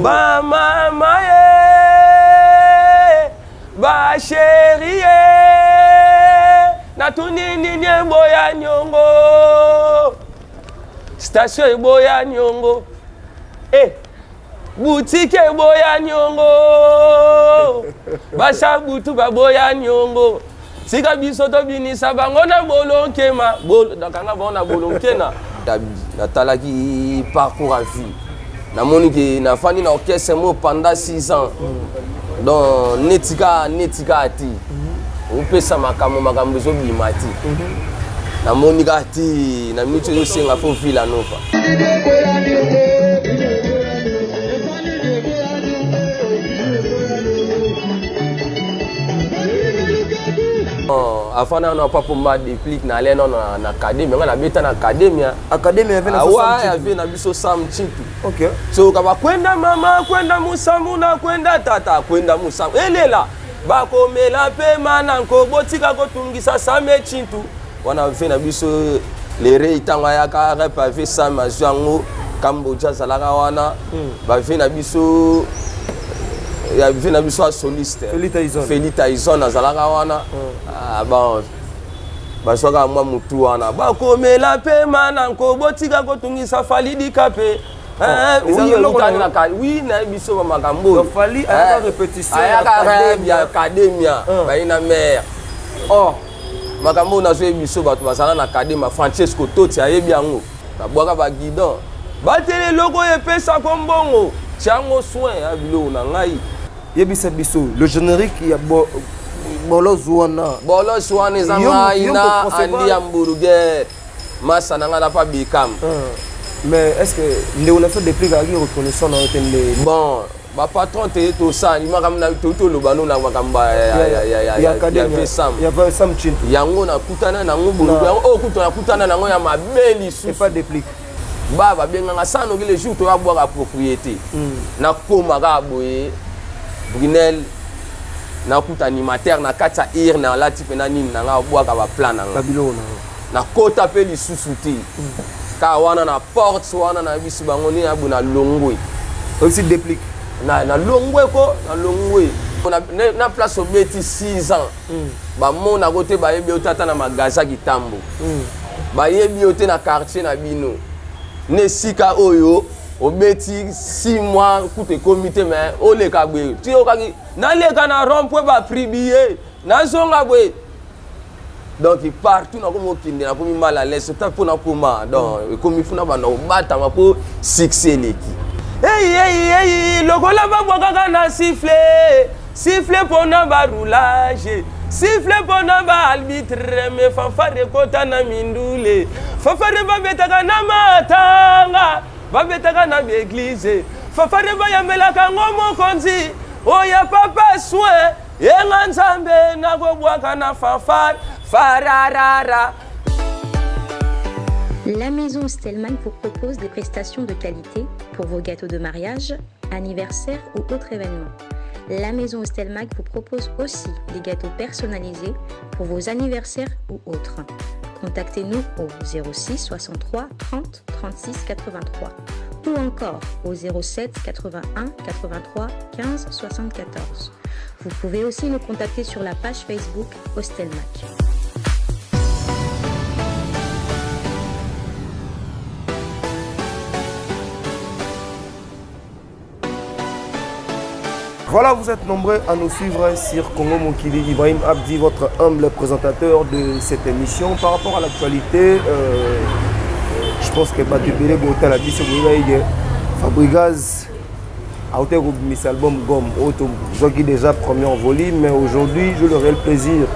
Ba mama ba chérie na tunini nye boya nyongo station boya nyongo boutique boya nyongo basa butu ba boya nyongo sika biso to binisa bango na bolonkema dakanga bona bolonkena na talaki parcours à vie na moni na fani na orchestre mo pendant 6 ans donc netika ati upesa makambo zo bimati na monika ati na mitu yo senga fo vila nova afana na papa mba déclic na leno na académie ngana beta na académie avait na avait na biso Sam Chintu. OK. So kaba kwenda mama kwenda musamu na kwenda tata kwenda musamu elela bakomela pe mana ko botika ko tungisa Sam Chintu wana avait na biso les reitanga ya ka repavé Sam azango Kamboja zalaka wana ba avait na biso ya vina biso soliste Felita Izon azalaka wana bon basoka mwa mutu wana bakomela pe mana ko botika ko tungisa Falidi Kape oui na biso makambo fali aya répétition ya académia baina mère makambo na zo biso bato basala na académia Francesco Totti ayebi yango babwaka ba guidon batele logo epesa kombongo chango soin ya bilo na ngai yebisa biso le générique ya bolos wana ngai na andi ya Mburuger masa na ngala pa bikam mais est-ce que ndé on a fait des prix à reconnaissance na hôtel bon ba patron te to ça ni makam na to lobano na makamba ya Sam Chintu yango na kutana na Mburuger yango kutana kutana na ngo ya mabeli c'est pas déplique baba benganga sano ki le jour to ya boire propriété na koma ka boye Brunel na kuta animateur na kata ir na lati pena nini na nga boire ka ba plan na kabilo na kota pe li susuti ka wana na porte wana na bisu bango ni abuna longwe aussi déplique na longwe ko na longwe na place au beti 6 ans ba mona kote ba yebi otata na magaza kitambo ba yebi ote na quartier na bino ne sika oyo obeti 6 mois coûte comité mais ole kabwe ti okaki na leka na rond-point ba pribier na zonga bwe donc partout na komo kinde na komi mal à l'aise ta pona koma donc komi funa bana obata mapo succès leki hey lokola ba bwaka na siffler pona ba roulage siffler pona ba arbitre me fanfare kota na mindule fanfare ba betaka na matanga ba betaka na église fanfare ba yamelaka ngomo konzi oya papa soin yenga nzambe na go bwaka na fanfare fararara. La maison Stelman vous propose des prestations de qualité pour vos gâteaux de mariage, anniversaire ou autres événements. La maison Stelmag vous propose aussi des gâteaux personnalisés pour vos anniversaires ou autres. Contactez-nous au 06 63 30 36 83 ou encore au 07 81 83 15 74. Vous pouvez aussi nous contacter sur la page Facebook Hostelmac. Voilà, vous êtes nombreux à nous suivre sur Congo Mokili. Ibrahim Abdi, votre humble présentateur de cette émission. Par rapport à l'actualité, je pense que Batubele Botal a dit que Fabregas a été mis album Gomme. J'ai déjà premier en volume, mais aujourd'hui, j'ai le réel plaisir.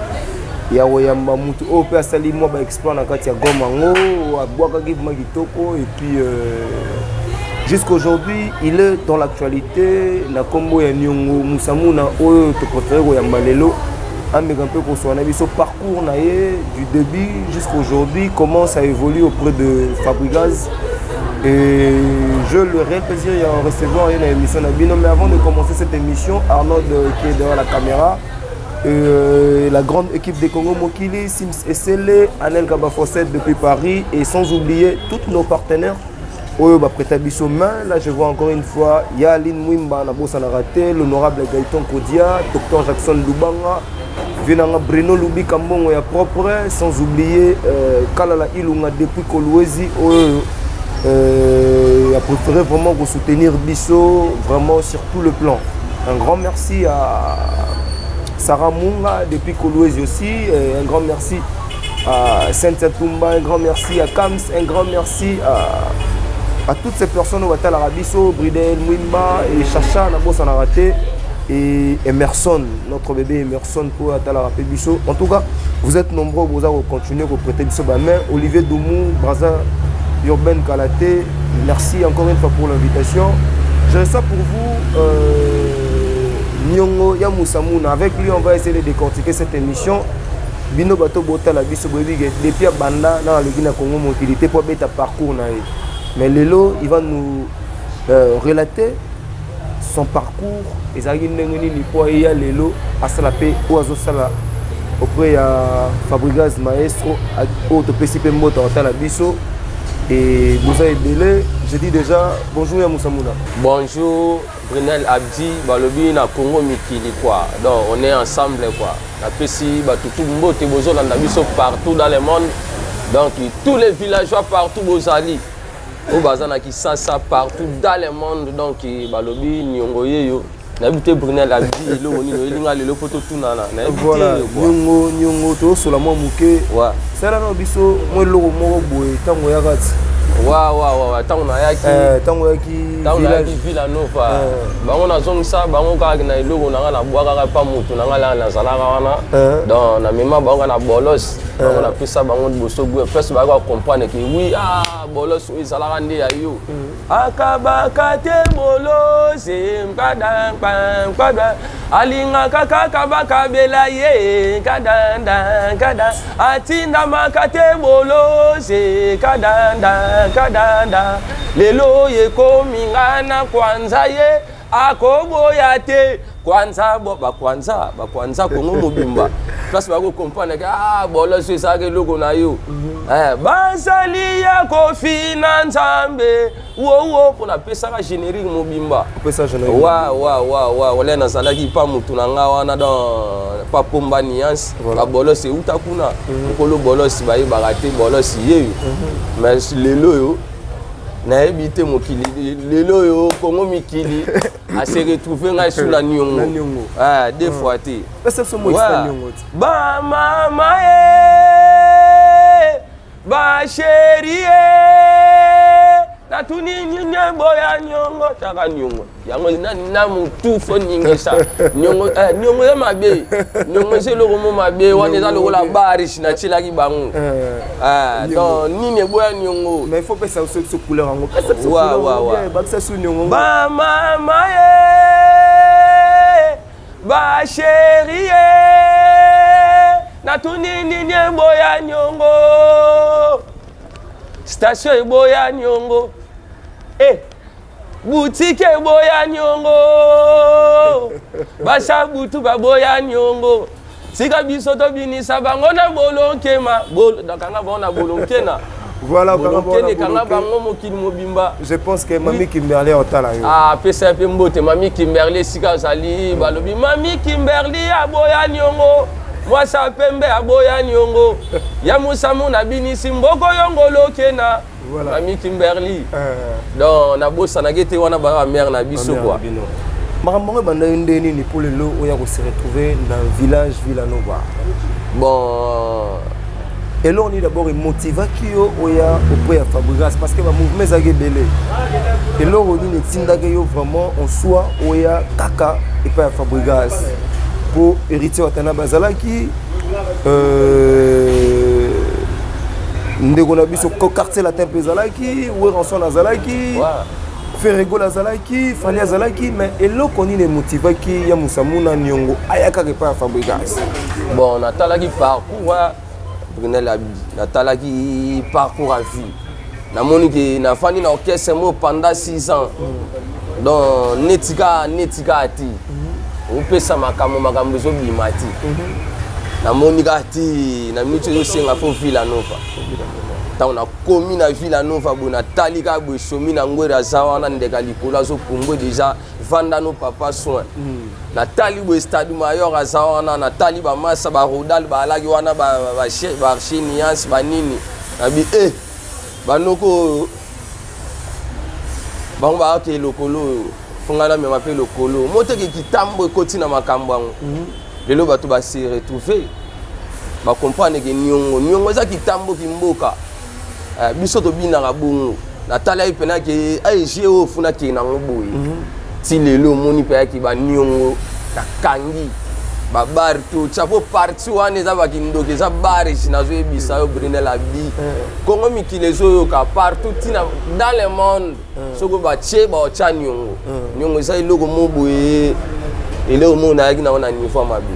Il y a Oyamba Moutou, Ope Asali, moi, exploit dans Katia Gomme en haut, à Boakagib Magitoko, et puis. Jusqu'aujourd'hui, il est dans l'actualité. La combo ya Nyongo Moussamou na oyo te préféré Oyamba Lelo. Un peu pour son avis, son parcours du début jusqu'aujourd'hui, comment ça évolue auprès de Fabregas. Et je le réel plaisir de recevoir une émission d'Abino. Mais avant de commencer cette émission, Arnaud qui est derrière la caméra, la grande équipe de Congo Mokili, Sims Essele, Anel Kabafosset depuis Paris, et sans oublier tous nos partenaires Oyo ba prêta biso main. Là je vois encore une fois Yaline Mwimba na bossa na raté, l'honorable Gaëtan Kodia, Dr Jackson Lubanga, Venanga Bruno Lubi Kambongo ya propre, sans oublier Kalala Ilunga depuis Kolwezi. Oyo a préféré vraiment vous soutenir biso vraiment sur tout le plan. Un grand merci à Sarah Munga depuis Kolwezi aussi, un grand merci à Cynthia Tumba, un grand merci à Kams, un grand merci à toutes ces personnes au Watal Arabiso, Bridel, Mwimba et Chacha, Nabos en a raté, et Emerson, notre bébé Emerson pour Watal Arabiso. En tout cas, vous êtes nombreux, vous allez continuer à prêter biso ba main. Olivier Doumou, Braza, Urbain Kalaté, merci encore une fois pour l'invitation. J'ai ça pour vous, Nyongo Yamoussamouna. Avec lui, on va essayer de décortiquer cette émission. Bino Bato Bota la biso depuis Banda dans le Guinée Congo mobilité pour mettre parcours. Mais Lelo, il va nous relater son parcours. Et ça il y a Lelo à Salapé ou à Zosala auprès de Fabregas Maestro au PCP Moto à Talabiso. Et Bouza Ebele, je dis déjà bonjour à Moussamouna. Bonjour Brunel Abdi, Balobi na Congo Mikili quoi. Donc on est ensemble quoi. La PCI, tout Mbote Bozo Landabiso partout dans le monde. Donc tous les villageois partout Bozali. Au Bazana qui ça partout dans le monde. Donc Balobi Nyongoye yo. N'habité Brunel Abdi, le photo tout nana. Voilà, Nyongo to solamo muke. Ouais. C'est là biso moi logo moko boye tango ya gati. Wa tango na yaki villa nova. Bango na zongisa bango ka na logo na bwaka pa mutu na na zalaka wana. Donc na mema bango na bolos. Bango na pesa bango boso bwe first ba ko comprendre que oui bolos oui zalaka ndi ya yo. Akabaka te bolos mkadang kwada alinga kaka bakabela ye kadanda atinda makate bolose kadanda lelo ye komingana kwanza ye akoboya te kwanza bakwanza Kongo mobimba place ba ko comprendre que bolose ça que logo na yo basali ya kofina nzambe wo pour na pesa ka générique mobimba pesa générique wala na salaki pa mutu na nga wana dans pa pomba nuance ba bolos e utakuna kolo bolos ba yi barate bolos yeyo mais lelo yo na ebité mokili lelo yo Kongo mikili a se retrouver nga sur la Nyongo deux fois té c'est ce mot Nyongo ba mama ba chérie na tuni nyinga boya Nyongo taka Nyongo yango na mutu fo ningesa Nyongo Nyongo ya mabe Nyongo c'est le romo mabe wana za le la barish na chilaki bango donc nini boya Nyongo mais il faut pas ça ce couleur en ba ça sous Nyongo ba mama ba chérie na tuni nyinga boya Nyongo station eboya Nyongo boutique eboya Nyongo basa butu baboya Nyongo sika biso to binisa bango na bolonkema dakanga bona bolonkena voilà kanga bango mokili mobimba. Je pense que Mami Kimberly otala yo pesa pe mbote Mami Kimberly sika zali balobi Mami Kimberly aboya Nyongo moi ça pembe aboya Nyongo ya Moussamouna binisi mboko yongolo kena voilà. Mami Kimberly donc na bossa na gete wana ba mère na biso quoi makambo banda ndeni ni pour lelo oya ko se retrouver dans le village Villanova bon et là on est d'abord motivé qui oya auprès à Fabregas parce que ba mouvement za gebele et là on dit tinda que yo vraiment on soit oya kaka et pas à Fabregas pour hériter Watana Bazalaki ndeko na biso ko quartier latin Bazalaki ou rançon Bazalaki Ferrego Bazalaki Fali Bazalaki mais eloko ni ne motivé qui ya Moussamouna Nyongo ayaka ke pas Fabregas bon natalaki parcours Brunel Abdi natalaki parcours à vie na moni ki na fani na orchestre mo pendant 6 ans donc netika ati upesa makambo zo bimati na monika ti na mitu yo senga fo Villanova tant on a commis na Villanova bona talika bo somi na ngwera zawana ndeka likolo zo pombo déjà vanda no papa soin na tali bo stade mayor azawana na tali ba massa ba rodal ba alaki wana ba chinias ba nini na bi banoko bango ba ke lokolo fungala me mape lokolo moteki kitambo ekoti na makambo yango lelo bato ba se retrouver ba comprendre que nyongo za kitambo kimboka biso to binaka bongo na tala ipena ke geo funa ke na ngoboyi ti lelo moni pe ki ba nyongo na kangi ba bar to chapo parti wana za ba kindoke za bar sinazo ebisa yo Brunel abi kongo mikilezo yo ka partout tina dans le monde soko ba che ba cha nyongo za iloko moboye ele au monde avec na niveau mabi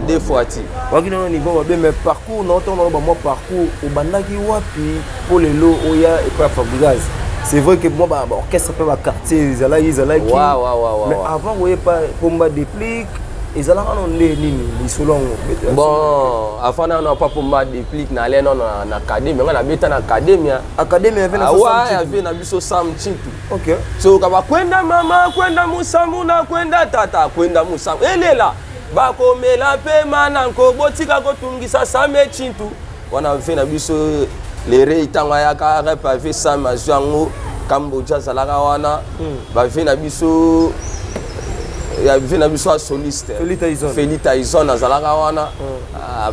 deux fois ti wakina niveau mabi mais parcours non ton ba moi parcours au bandaki wapi pour lelo oya et quoi Fabregas c'est vrai que moi ba orchestre peut ba quartier ils allaient qui mais avant voyez pas pomba déplique ils allaient en nini ni selon bon avant on n'a pas pomba déplique na aller non na académie on a beta na académie avait na avait na biso sam chintu OK so kaba kwenda mama kwenda musamu na kwenda tata kwenda musamu elela bakomela pe mana ko botika ko tungisa same chintu wana ve na biso les reitanga ya ka repavé sam azango Kamboja zalaka wana ba ve na biso ya ve na biso soliste Felita Ison azalaka wana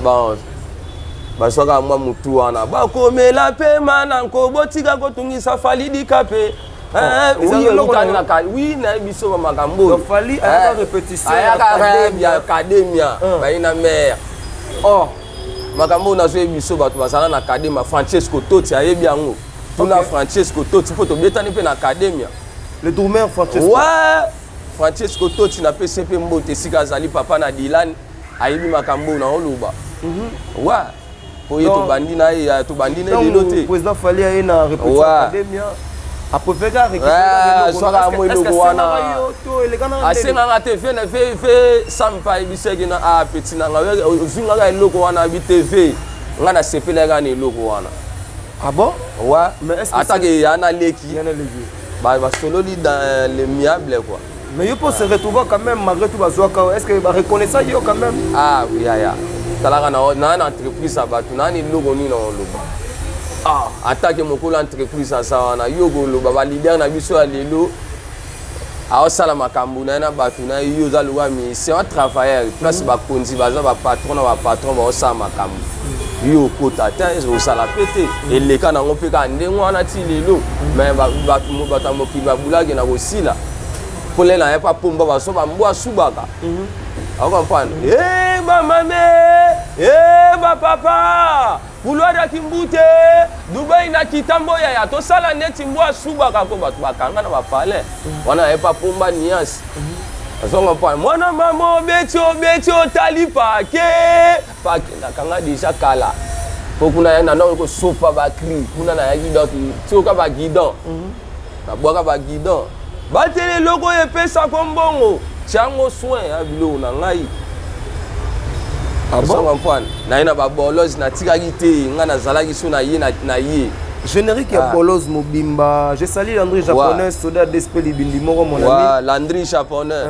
bon basoka mwa mutu wana bakomela pe mana ko botika ko tungisa falidi kape oui na biso makambo fali aya répétition ya academia baina mère makambo na zo biso bato basala na academia Francesco Totti ayebi yango tuna Francesco Totti poto betani pe na academia le tourmeur Francesco Francesco Totti na PCP mbote sika zali papa na Dylan ayebi makambo na oluba oye to bandina ya to bandine de noter président fali aye na répétition academia après récupérer soka mo iloko wana asenga TV na fe sampa ibisege na petit na nga ozinga ga iloko wana bi TV nga na sepela ga na iloko wana bon mais est-ce que attaque yana leki ba solo li dans le miable quoi mais il peut se retrouver quand même malgré tout bazoaka est-ce que ba reconnaissant yo quand même oui ya talaka na entreprise abatu na ni logo ni na loba attaque moko l'entreprise ça wana yoko loba ba leader na biso ya lelo sala makambu na batu na yo za lowa mi c'est un travailleur place ba konzi baza ba patron ba sala makambu yo kota ta zo sala pété et les kana ngope ka ndengo wana ti lelo mais ba moki ba bulage na kosila pole na pas pomba ba so ba mbwa subaka on comprend maman ba papa Pulwada kimbute Dubai na kitambo ya to sala neti mbwa subaka ko batu bakanga na bapale wana epa pomba nias azonga pa mwana mama betio talipa ke na kanga déjà kala pokuna yana na ko sopa ba cri kuna na yaki donc tioka ba guidon na bwaka ba guidon batele logo epesa kombongo chango soin ya bilo na ngai bon na ina ba bolos na tikaki te nga na zalaki so na ye générique ya bolos mobimba je salue Landry japonais soda d'esprit libindi moko mon ami Landry japonais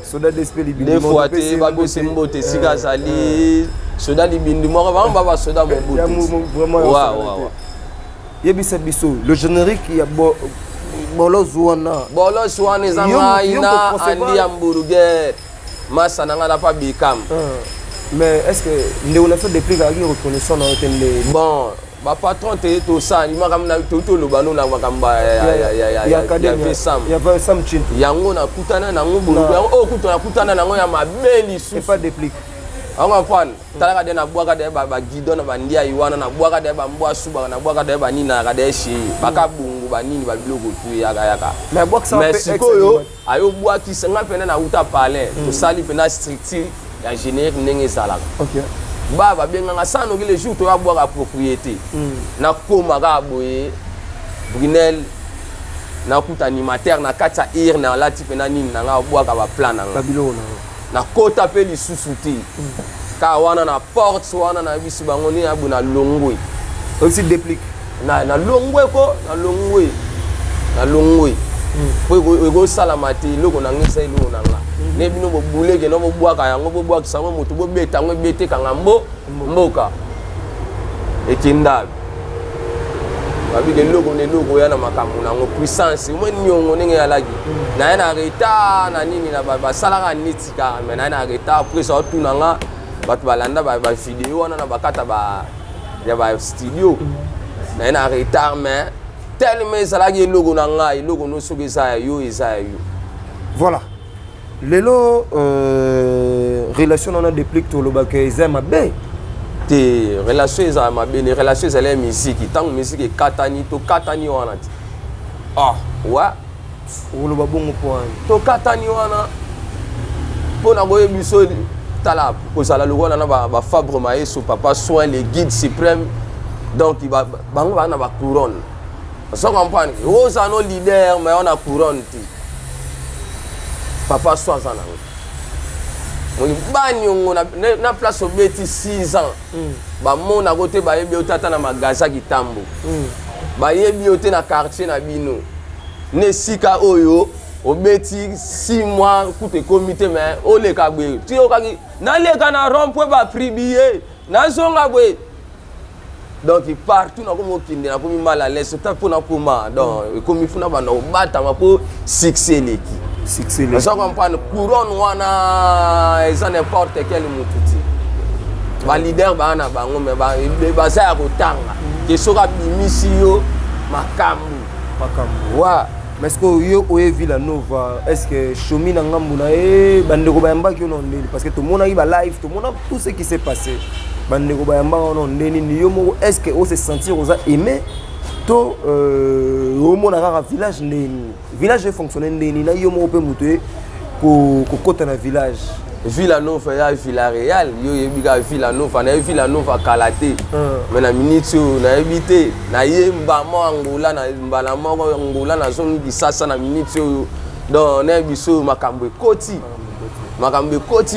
soda d'esprit libindi des fois te ba ko sembote sika zali soda libindi moko ba soda mobutu vraiment yebisa biso le générique ya bolos wana zanga ina andi hamburger masa nanga na pa bikam mais est-ce que on a fait des prix à reconnaissance dans les bon ba patron te to ça il m'a kamna to lobano na makamba ya Sam il y avait Sam Chintu yango na kutana na ngubulu kutana kutana na ngoya mabeli su c'est pas des prix on comprend talaka de na bwaka de ba guidon na bandia iwana na bwaka de ba mbwa suba na bwaka de ba nina ka de shi baka bungu ba nini ba biloko tu yaka mais bwaka ça mais sikoyo ayo bwaki senga pena na uta palais to sali pena structure ya générique ndenge ezalaka baba benganga sanoki le jour toya bwaka propriété na koma ka boye Brunel na kuta animateur na kati ya ir na lati pena nini na nga bwaka ba plan na nga na kota pe lisusu te ka wana na porte wana na biso bango ni abuna longwe aussi déplique na longwe ko na longwe po salama te loko na ngisa ilo na nga ne bino bo buleke no bo bwaka yango bo bwaka sango moto bo beta ngo bete kanga mboka ekindabi babi de loko ya na makambo na ngo puissance mo nyongo ndenge ya lagi na na reta na nini na ba salaka nitika mais na reta après ça tout na nga bat balanda ba vidéo wana na bakata ba ya ba studio na retard mais tellement salagi logo na nga logo no soki ça yo voilà lelo relation on a déplique to lobaka ezema be te relation ezama be les relations c'est la musique tant musique et katani wana ti wa oloba bongo point to katani wana pona boye biso tala ko sala logo na ba Fabre Maeso papa soin les guides suprêmes donc il va bango bana ba couronne ça comprendre o ça no leader mais on a couronne ti papa soin ça na moi banyo na place au beti 6 ans ba mona côté ba yebi otata na magaza kitambo ba yebi ote na quartier na bino ne sika oyo obeti 6 mois coûte comité mais o le kagbe ti o kagi na le kana rompwe ba pribier na zonga bwe donc partout na komo kinde na komi mal à l'aise ta pona koma donc komi funa bana obata mapo succès leki ça comprendre couronne wana ça n'importe quel mututi ba leader bana bango mais ba ça ya kotanga ke soka bimisi yo makambu wa mais est-ce que yo oye Villanova est-ce que chomi na ngambu na bandeko bayamba ki non parce que tout le monde a eu live tout le monde tout ce qui s'est passé bandeko bayamba non ndeni ni yo mo est-ce que on se sentir aux aimé to au monde a village ndeni village fonctionner ndeni na yo mo pe muté ko kota na village Villanova ya Villarreal yo yebiga Villanova kalate mais na minute na ebité na yemba mo angola na mbala mo angola na zone di sasa na minute donc na biso makambo koti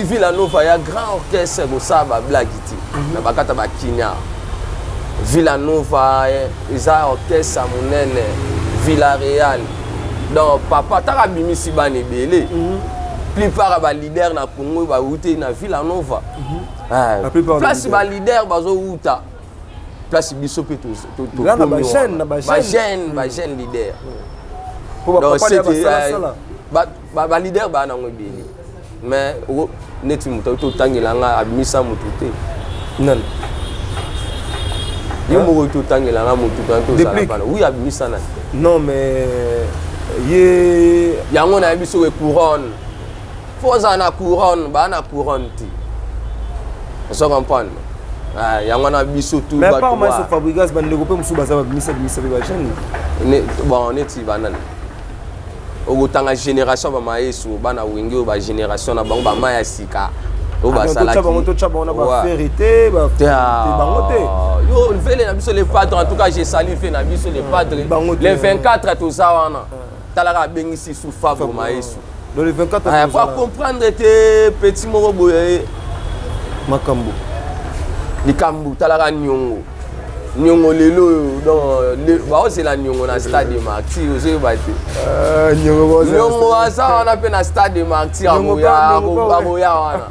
Villanova ya grand orchestre go saba blagiti na bakata ba kinya Villanova eza orchestre monene Villarreal donc papa taka bimisi bane belé plupart ba leader na Congo ba outé na Villanova place ba leader bazo outa place biso pe to là na ba jeune leader pour ba papa ba leader ba na ngobeli mais neti muto to tangela nga abimisa mututé non yo mo to tangela nga mututé to sala bana oui abimisa na non mais ye yango na biso we couronne foza na couronne ba na couronne ti ça comprendre yango na biso tout ba mais pas moi so Fabregas bandeko pe musu baza abimisa ba jeune ne bon neti banane ogotanga génération ba Maeso bana wenge ba génération na bango ba maya sika o ba sala to chaba na ba vérité ba bangote yo vele na biso les padres en tout cas j'ai salué na biso les padres les 24 to zawana talaka bengisi sous Fabre Maeso dans les 24 on va comprendre que petit moro boye makambo likambu talaka nyongo lelo donc ba c'est la nyongo na stade Martyr ozo bate nyongo asa on appelle na stade Martyr aboya wana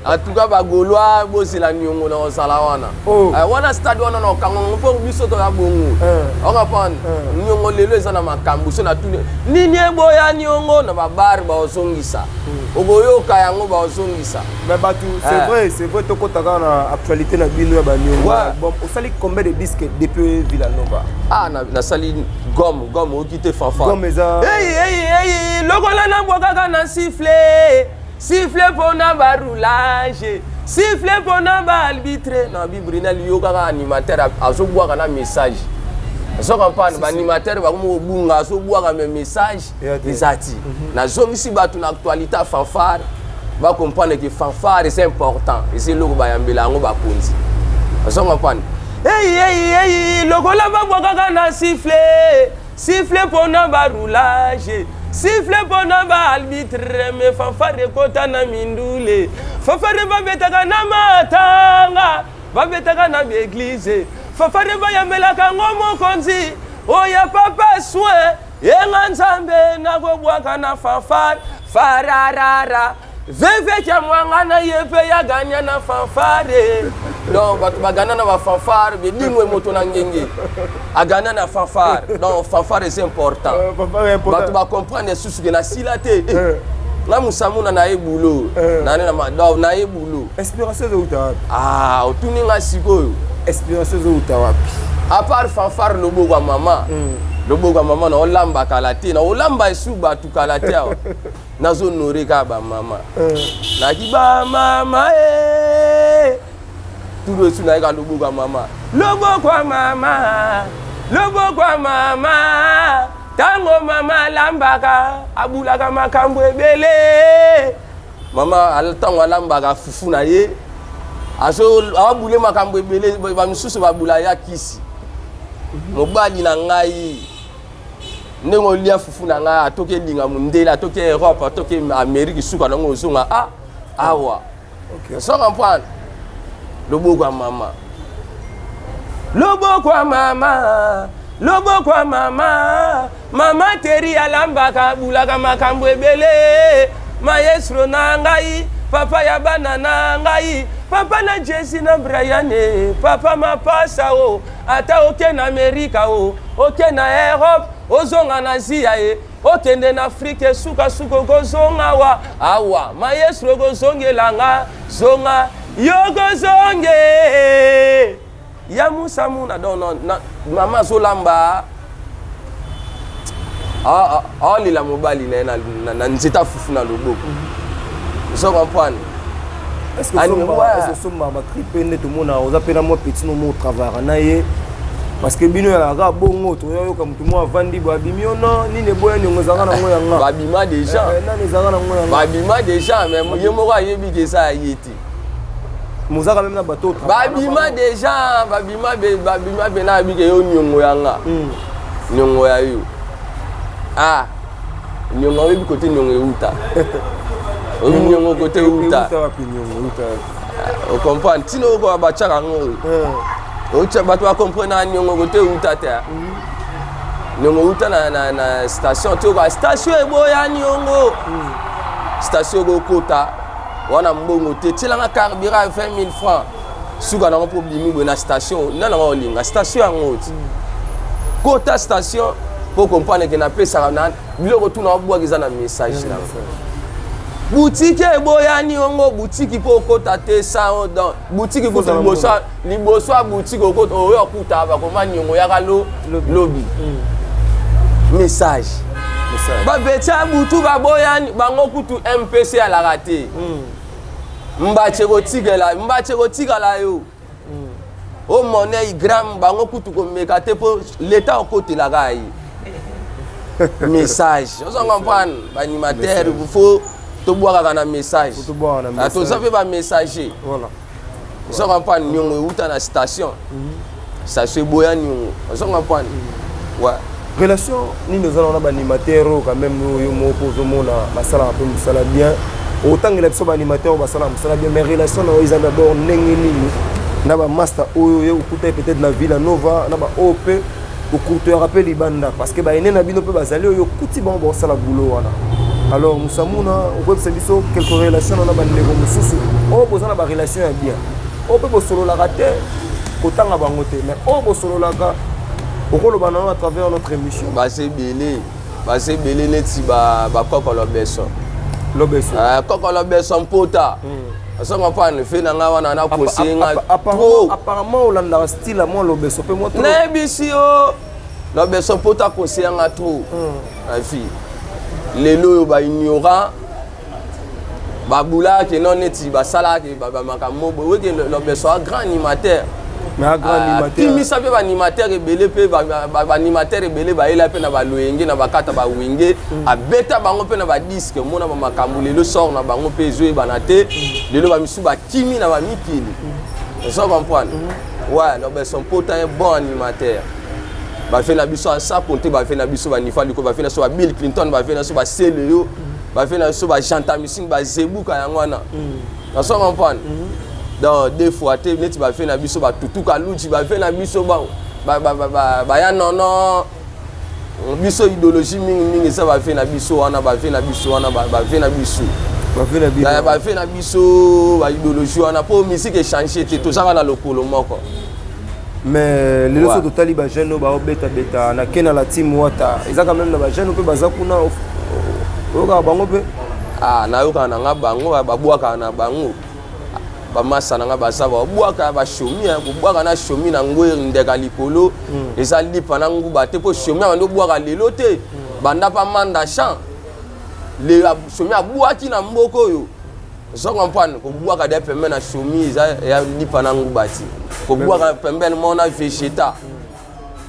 en tout cas ba golois bo c'est la nyongo na sala wana wana stade wana na kango mpo biso to ya bongo on comprend nyongo lelo eza na makambu so na tout nini boya nyongo na ba bar ba osongisa oboyoka yango ba osongisa mais batu c'est vrai to kotaka na actualité na bino ya ba nyongo bon osali combien de disques depuis Villanova na sali gomme okite fanfare gomme eza hey lokola na bwakaka na sifflet pona ba roulage sifflet pona ba arbitre na bibrinal yo kaka animateur azobwaka na message so comprendre ba animateur ba komo bunga so bwaka me message ezati na zongisi batu na actualité fanfare ba comprendre que fanfare c'est important et c'est loko ba yambela ngo ba konzi so comprendre hey lokola ba bwakaka na sifflet pona ba roulage sifflet pona ba arbitre me fanfare kota na mindule fanfare ba betaka na matanga ba betaka na église Fanfare bayambelaka ngomo konzi oya papa soin yenga nzambe nakobwaka na fanfare fararara veve kya mwangana yepe ya ganya na fanfare donc batu bagana na ba fanfare bidingwe moto na ngenge agana na fanfare donc fanfare c'est important batu ba comprendre susu que na silate la musamuna na ebulo na na ma na ebulo inspiration de utawapi otuni nga sikoyo inspiration de utawapi à part fanfare lobo kwa mama lobo kwa mama na olamba kalate na olamba esu batu kalate nazo noreka ba mama na kiba mama tout esu na ka lobo kwa mama lobo kwa mama tango mama lambaka abulaka makambo ebele mama altango alambaka fufu na ye aso abule makambo ebele ba misusu babula ya kisi mobali na ngai ndenge lia fufu na ngai atoke linga mundela atoke Europe atoke Amerique suka nango ozonga awa okay so comprendre lobo kwa mama mama teri alambaka bulaka makambo ebele maestro na ngai papa ya bana na ngai papa na Jesse na Brian papa mapasa ata oke na Amerika oke na Europe ozonga na Asia okende na Afrique suka kozonga awa maestro gozongelanga zonga yogozonge ya musamuna don mama zolamba lila mobali na nzita fufu na loboko so comprendre est-ce que somba ba tripende tout monde oza pena mo petit no mo travail na ye parce que bino ya ga bongo to yo ka mutu mo avandi ba bimiono ni ne boya ni ngozanga na ngoya nga ba bima déjà na ni zanga na ngoya ba bima déjà mais ye mo ka yebi ke sa yeti mozaka même na bateau ba bima déjà ba bima be na bi ke yo nyongo yanga nyongo ya yo nyongo bi côté nyongo euta nyongo côté euta o comprendre tino ko ba chaka ngo o cha bato ba comprendre nyongo côté euta te nyongo euta na station to ko station eboya nyongo station go kota wana mbongo te tilanga carburant 20 000 francs suka na problème na station na olinga station yango kota station pour comprendre que na pesa na biloko tuna obwa kiza na message na boutique eboyani ongo boutique po kota te ça dans boutique ko liboso boutique ko oyo kuta ba ko manyongo ya kalo lobby message ba becha butu ba boyani bango kutu MPC à la raté mbache ko tigala yo o monnaie gram bango kutu ko mekate po l'état côté la gai message on comprend ba animateur il faut to boire na message to ça fait ba messager voilà on comprend nyongo uta na station station boya nyongo on comprend ouais relation ni nous allons na animateur quand même yo mo pozo mona masala un peu musala bien autant que les personnes animateurs basala musala bien mais relation na ils d'abord ndenge nini na ba master oyo okuta peut-être na Villa Nova na ba OP okuta ya rappel ibanda parce que ba ene na bino pe bazali oyo kuti bon sala boulot wana alors musamuna web service quelques relations na ba ndeko mususu o bozana ba relation ya bien o pe bosolo la raté kotanga bango te mais o bosolo la ka okolo bana à travers notre émission c'est belé neti ba koko lobeso koko lobeso mpota ça m'a pas fait na nga wana na kosenga apparemment olanda style à moi lobeso pe moi trop na bisio lobeso mpota kosenga trop la fille lelo ba ignorant ba bula ke non neti ba sala ke ba makambo we ke lobeso grand animateur mais un grand animateur kimi sape ba animateur ebele pe ba animateur ebele ba ela pe na ba loyenge na ba kata ba wenge abeta bango pe na ba disque mona ba makambo lelo sort na bango pe jouer banate lelo ba misu ba kimi na ba mikili ça comprendre ouais no ben son pote un bon animateur ba fait na biso ça compter ba fait na biso ba nifa liko ba fait na so ba Bill Clinton ba fait na so ba Seleo ba fait na so ba Janta Missing ba Zebuka yango na ça comprendre donc des fois te neti ba fait na biso ba tutuka luchi ba fait na biso ba ya non biso idéologie mingi ça ba fait na biso wana ba fait na biso wana ba fait na biso ba fait na biso ba idéologie wana po musique changer te to ça na lokolo moko. Mais les autres totali ba jeune ba beta na kena la team wata ils quand même na ba jeune pe baza kuna oka bango pe na yoka na nga bango ba bwaka na bango ba masa na nga baza ba bwaka ba shomi ko bwaka na shomi na ngwe ndeka likolo eza lipa na nguba te po shomi ando bwaka lelo te banda pa manda champ le shomi abwaki na mboko yo so comprendre ko bwaka de pembe na shomi eza ya lipa na nguba ti ko bwaka pembe mo na vegeta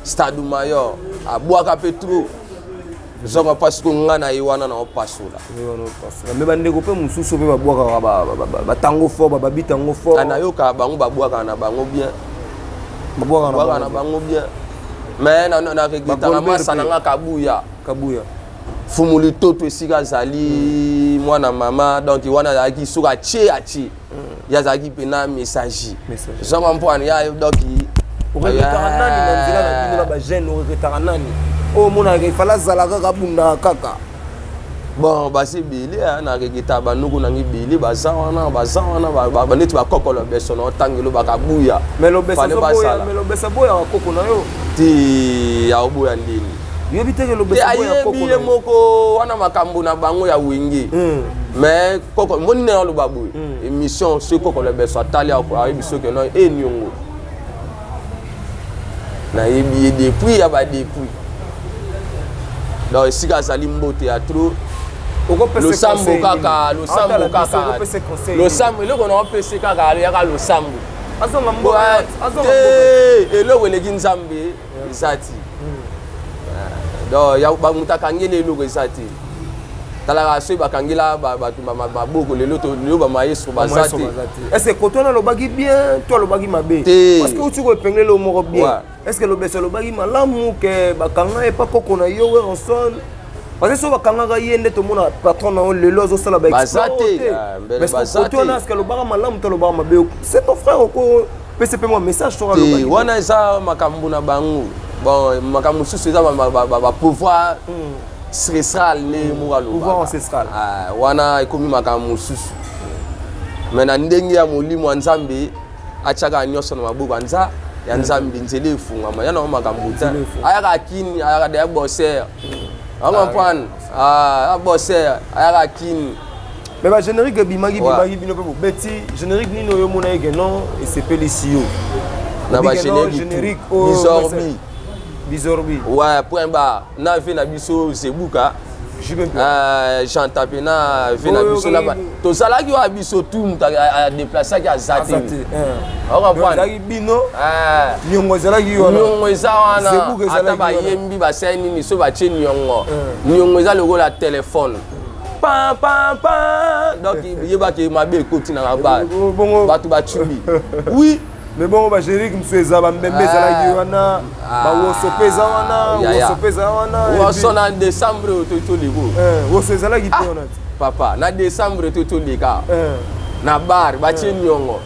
stade mayor abwaka petro zonga parce que ngana yiwana na opasula mais bandeko pe mususu pe babwaka ba tango fort ba bitango fort ana yoka bango babwaka na bango bien babwaka na bango bien mais na regita na masa na nga kabuya fumuli toto esika zali mwana mama donc wana zaki suka achi ya zaki pena message zonga mpwana ya donc oreketaka nani na nzela na bino na ba jeune oreketaka nani o mona ke fala zala kaka bunda kaka bon basi bili na reketa banuku na ngibili baza wana ba neti ba kokolo beso na tangelo bakabuya melo besa boya koko na yo ti ya oboya ndini yo biteke lo besa boya koko na yo moko wana makambo na bango ya wingi mais koko moni na lo babu émission ce kokolo beso atali a biso ke no nyongo na yebi depuis ya ba depuis donc sika zali mbote ya trop lo sambo kaka lo sambo eloko na opese kaka yaka lo sambo azonga mbote eloko eleki nzambe ezati donc ya bamutakangi eloko ezati talaka soki bakangela bato maboko lelo bamaestro bazati est-ce que kotwana lobaki bien to alobaki mabe parce que uti koepengele lo moko bien est-ce que lobesa lobaki malamu ke bakanga epa koko na yo weronson parce que so bakangaka ye nde tomona patron na yo lelo azosala bazate kotwana est-ce que lobaka malamu to alobaka mabe c'est ton frère oko pese pe moi message to alobaki wana eza makambo na bango bon makambo mosusu eza pouvoir ancestral ne mukalo pouvoir ancestral wana ekomi makambo mosusu mais na ndenge ya molimo nzambe achaka nyonso na maboko ya nzambe nzela efungama yana makambo te ayaka kini ayaka de bosser comprendre bosser ayaka kini mais ba générique bimagi bino pe beti générique nino yo mona eke non et c'est pelisio na ba générique Bizorbi. Ouais, point bas. Na fait na biso Zebuka. Jean Tapena fait na biso là-bas. To sala ki wa biso tout a déplacer ki azati. On comprend. Zaki bino. Nyongo zala ki wana. Nyongo za wana. Zebuka zala ki wana. Ata ba yembi ba seni ni so ba che nyongo. Nyongo za logo la téléphone. Pa. Donc yeba ki mabe koti na ba. Batu ba chubi. Oui. Mais bon, bah, Jérick, monsieur Zaba Mbembe, Zalagiwana, Woso Pesa wana. Woso na décembre, tout le go. Woso Zalagi papa, na décembre, tout le gars. Na bar, bache nyongo.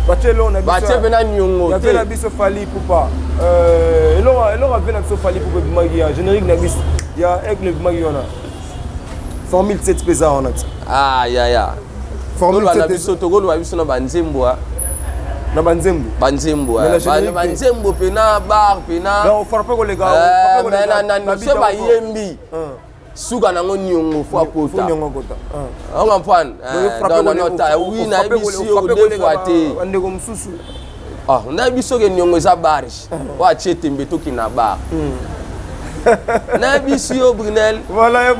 Bache lo na biso. Bache bena nyongo. Ya fait la biso fali poupa. Elo avait la biso fali poupa bimagia. Générique na biso. Ya ek le bimagiona. Formule 7 pesa wana. Ya. Formule 7 biso togolo biso na banzembo. Na banzembo banzembo pena bar pena na frappe ko lega na so ba yembi suka nango nyongo fo akota on comprend non ta oui na biso o deux fois te ndeko msusu na biso ke nyongo za barish wa chete mbeto ki na bar na biso Brunel voilà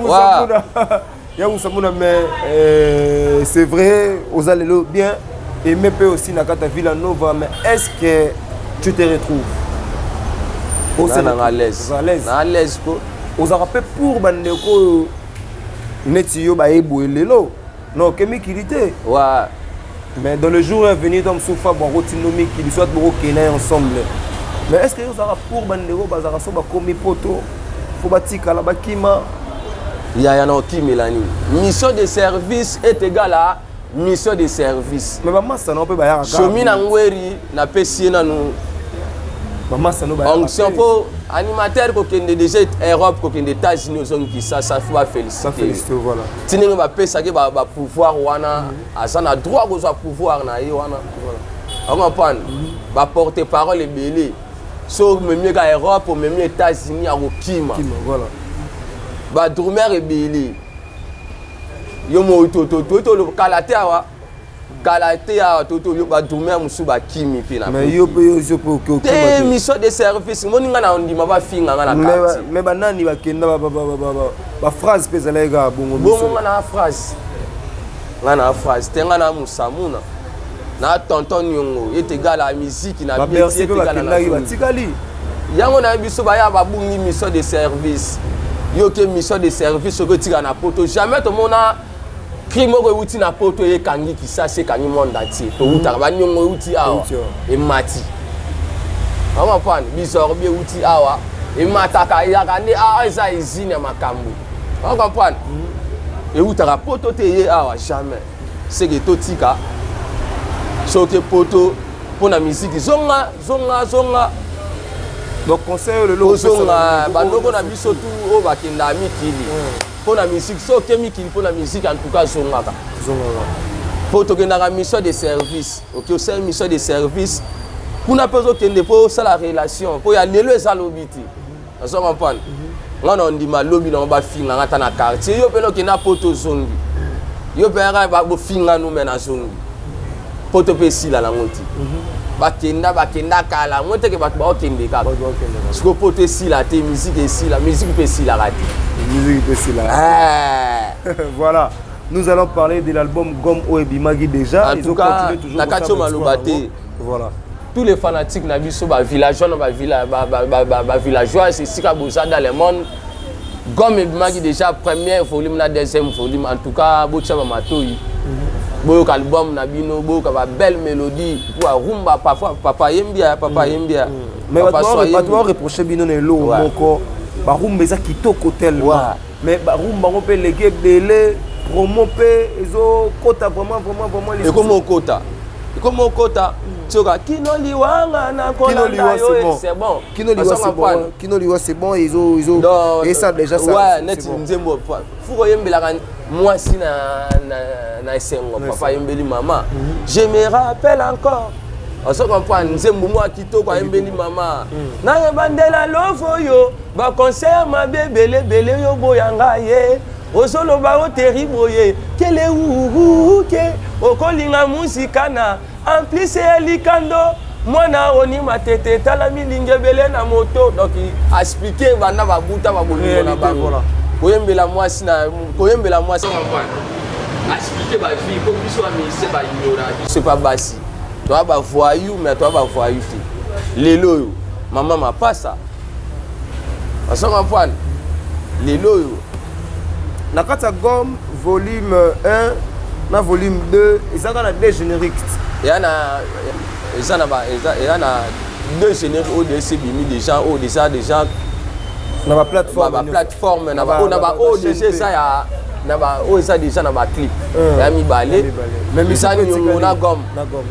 ya Moussamouna mais c'est vrai aux allélo bien. Et même aussi Nakata Villanova, mais est-ce que tu te retrouves à l'aise? À l'aise. Aux arapes pour Bandeko Netio Baebo et Lelo. Non, Kemi Kilité. Ouais. Mais dans le jour à venir, dans Soufa, Barotinomi, qui soit Boro Kena ensemble. Mais est-ce que vous arapes pour Bandeko Bazaraso Bakomi Poto, Fobatika Labakima? Il y a un qui Mélanie. Mission de service est égale à mission de service. Mais maman ça non peut ba Chomi na ngweri na pesi na nous. Maman ça no ba. Donc si on peut animateur ko kende déjà Europe ko kende États-Unis ozongi ki ça faut ba féliciter. Ça féliciter voilà. Tininga ba pesa ke ba pouvoir wana azana droit ko za pouvoir na ye wana. Voilà. On comprend. Ba porter parole ebele. So même ka Europe même États-Unis a okima. Voilà. Ba drumer ebele. Yo mo toto le kalate awa. Kalate a toto yo ba drumer musu ba kimi pe na. Mais yo pe te mission de service moninga na ndima ba finga na carte. Mais ba nani ba kenda ba phrase pe zalega bongo. Bongo na phrase. Ngana phrase tenga na musamuna. Na tonton nyongo etega la musique na bien etega na tikali. Yango na biso ba ya ba bungi mission de service. Yo ke mission de service ko tika na poto jamais to mona crime ko uti na poto e kangi ki ça c'est kangi monde entier to uta ba nyongo uti awa e mati ama pan bizor bi uti awa e mata ka ya kande awa za izine makambu on comprend e uta ka poto te ye awa jamais c'est que to tika so ke poto pour la musique zonga. Donc conseil le lot bandoko na biso tout o bakenda mikili pour la musique so ke mikili pour la musique en tout cas zonga pour to kenda mission de service OK o c'est mission de service kuna peso kende pour ça la relation pour ya lelo ezalobiti on comprend ngana ndima lobi na ba finga ngata na quartier yo pelo kenda poto zongi yo pera ba bo finga no mena zongi poto pesi la ngoti bakenda kala mote ke batba okende ka siko pote si la te musique peut si la rater musique peut si la voilà nous allons parler de l'album Gomme Oebimagi déjà en tout cas Nakacho Malobate voilà tous les fanatiques na biso ba villageois ba villageois c'est sika boza dans le monde Gomme Oebimagi déjà première volume na deuxième volume en tout cas bocha matoi boyoka album na bino boyoka ba belle mélodie pour rumba parfois papa yembia mais pas toi reprocher bino ne lo moko ba rumba za kitoko tellement mais ba rumba on peut léguer belé promo pe ezo kota vraiment les comme kota tsoka kino liwanga na kolanda yo c'est bon kino liwa c'est bon ils ont et ça déjà ça ouais net nzembo fuko yembela moi si na esengo papa yembeli maman je me rappelle encore on se comprend nzembo moi kitoko yembeli maman na yebandela lofo yo ba conseil ma bébé yo boyanga ye osolo ba o terrible ye kele ke okolinga musikana en plus elikando mwana oni matete tala milinge bele na moto donc expliquer bana babuta babolingo na bango koyembela mwasi expliquer ba vie comme biso ba ministère ba ignora c'est pas basi toi ba voyou mais toi ba voyou lelo yo maman ma passa on s'en comprend lelo yo nakata Gomme volume 1 na volume 2 ezaka na deux génériques et na deux génériques au DC bimi déjà au déjà na ba plateforme na ba déjà ça ya na ba o ça déjà na ba clip ya mibale même ça nyongo na Gomme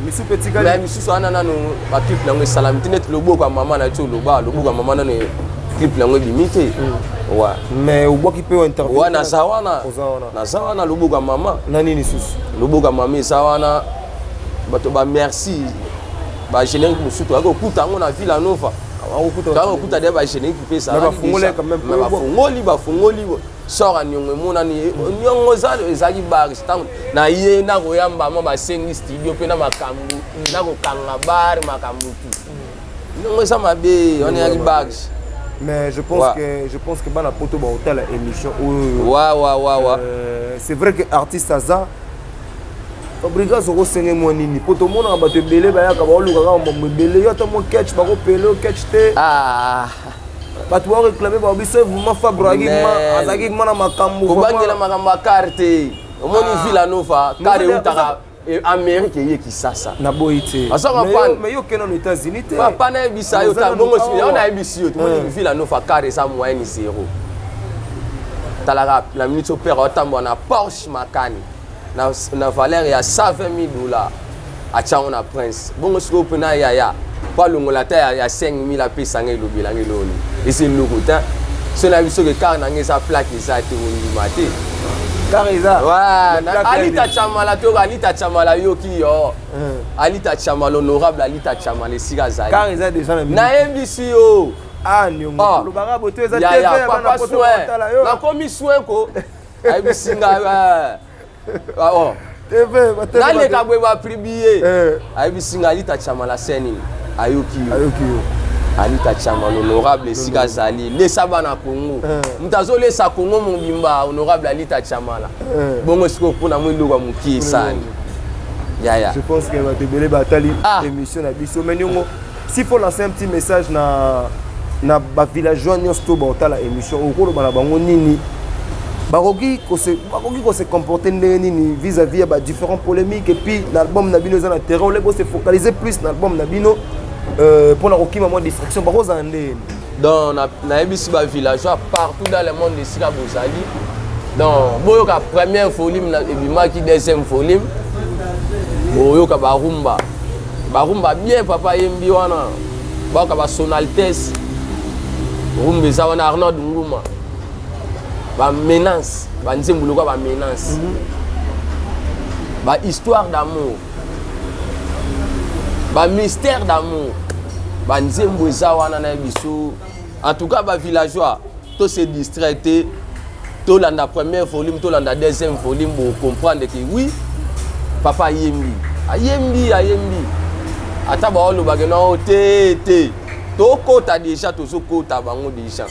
misu petit gars mais misu ana na no ba clip na salam tinet lobo kwa mama na lobo kwa mama na clip na bimite ouais mais au bois qui peut intervenir ouais na sawana lobo kwa mama na nini susu lobo kwa mama sawana bato ba merci ba générique musu to akuta ngo na Villa Nova akuta de ba générique pe ça ba fungole quand même ba fungoli sora nyongo mona ni nyongo za ezaki bar stand na ye na ko yamba mo ba sengi studio pe na makambu na ko kanga bar makambu tu nyongo za mabe on est bar mais je pense que bana poto ba hôtel émission ouais c'est vrai que artiste aza obriga zo senge monini poto mona ba te belé ba ya ka ba luka ka mo belé yo to mo catch ba ko pelo catch te ba tu réclamer ba biso vous ma fabragi ma azaki mana makambu ko bangela makambu carte omoni Villa Nova kare utaka Amérique ye ki sasa na boité mais yo kena aux États-Unis te papa na bisa yo ta bongo si on a ebisi yo omoni Villa Nova kare sa moyenne 0 talaka la minute au père otambo na Porsche makani na valeur ya 120 000 $. Acha na prince. Bongo siko pena ya. Pas le molata ya 5 000 à payer sangue lo bilangi loni. Et c'est le cotin. C'est la vision que car na ngesa plaque ça te woni maté. Careza. Ouais, Alita Chamala to Alita Chamala yoki yo. Alita Chamala honorable Alita Chamala sigazali. Careza déjà na MBC yo. Ah nyongo lo banga boto eza TV na poto tala yo. Na komi soin ko. Ai singa oh. TV na le kabwe ba pribier. Ai singa Alita Chamala seni. Ayoki yo. Alita Chamala honorable sigazali les sabana Congo mutazo les sa Congo mon bimba honorable Alita Chamala bongo siko pona mwendo kwa mukie sana ya je pense que va te bele batali émission na biso mais nyongo s'il faut lancer un petit message na ba villageois nyonso to ba émission okolo bana bango nini bakoki ko se comporter nini vis-à-vis ba différentes polémiques et puis l'album na bino za na terrain on les se focaliser plus na album na bino pour la roquille maman distraction par aux années donc na ebisi ba villageois partout dans le monde de Sika Bozali donc boyoka première volume na ebima ki deuxième volume boyoka barumba bien papa yembi wana boyoka ba sonaltes rumba za wana Arnaud Nguma ba menace ba nzembulo kwa ba menace ba histoire d'amour ba mystère d'amour ba nzembo eza wana na biso en tout cas ba villageois to se distraiter to landa première volume to landa deuxième volume pour comprendre que oui papa ayembi ata ba olo bagena te to kota déjà to so kota bango déjà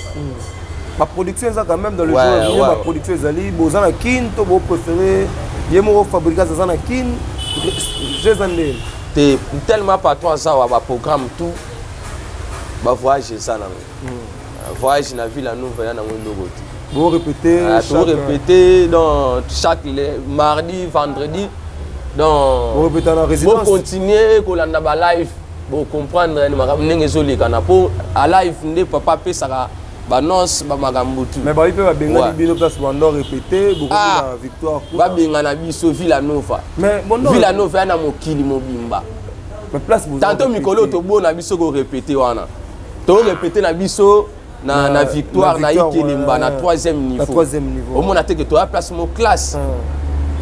ma production ça quand même dans le jeu ma production ezali bozana kin to bo préféré yemo fabriquer ça na kin jezande te tellement pas 3 ans ba programme tout ba voyage ça na voyage na ville nouvelle na ngologo vous répéter dans chaque mardi vendredi donc vous répéter en résidence pour continuer ko landa ba live pour comprendre ni makambo ndenge zolika na po a live nde papa pesa ba nonce ba makambo tout mais ba ipe ba benga bino place bando répéter beaucoup na victoire ba benga na biso Villanova mais Villanova na mokili mobimba mais place vous tantôt mikolo to bona biso ko répéter wana to répéter na biso na victoire na Ikelimba na 3e niveau au mona te que to a place mo classe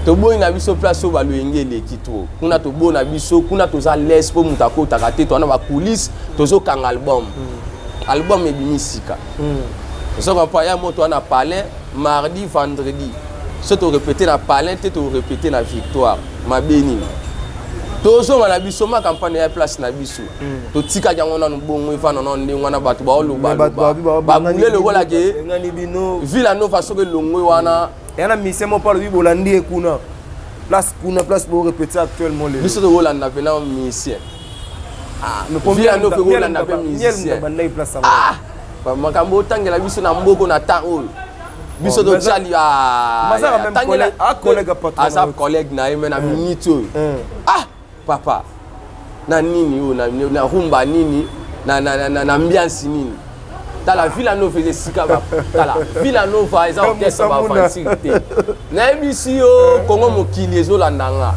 to boyi na biso place o baloyenge lekito kuna to bona biso kuna to za les po mutako takate to na ba coulisses to zo kanga album ebimisika so quand pas ya moto na palais mardi vendredi so to répéter na palais te to répéter na victoire mabeni tozo na biso ma campagne ya place na biso to tika jango na bongo ifana na ndenge wana bato ba oloba ba mule le wala ke ngani bino Villanova so ke longwe wana yana misemo par lui bolandi kuna place pour répéter actuellement les biso to Holanda pena musicien mais pour Villanova Holanda pe musicien ba makambo tangela biso na mboko na temps oyo biso to tsali tangela collègue na yeme na minute oyo papa na nini yo na rumba nini na ambiance nini tala Villanova faisait sika ba tala Villanova eza orchestre ba fancy na ebisi yo Congo mokili ezolandanga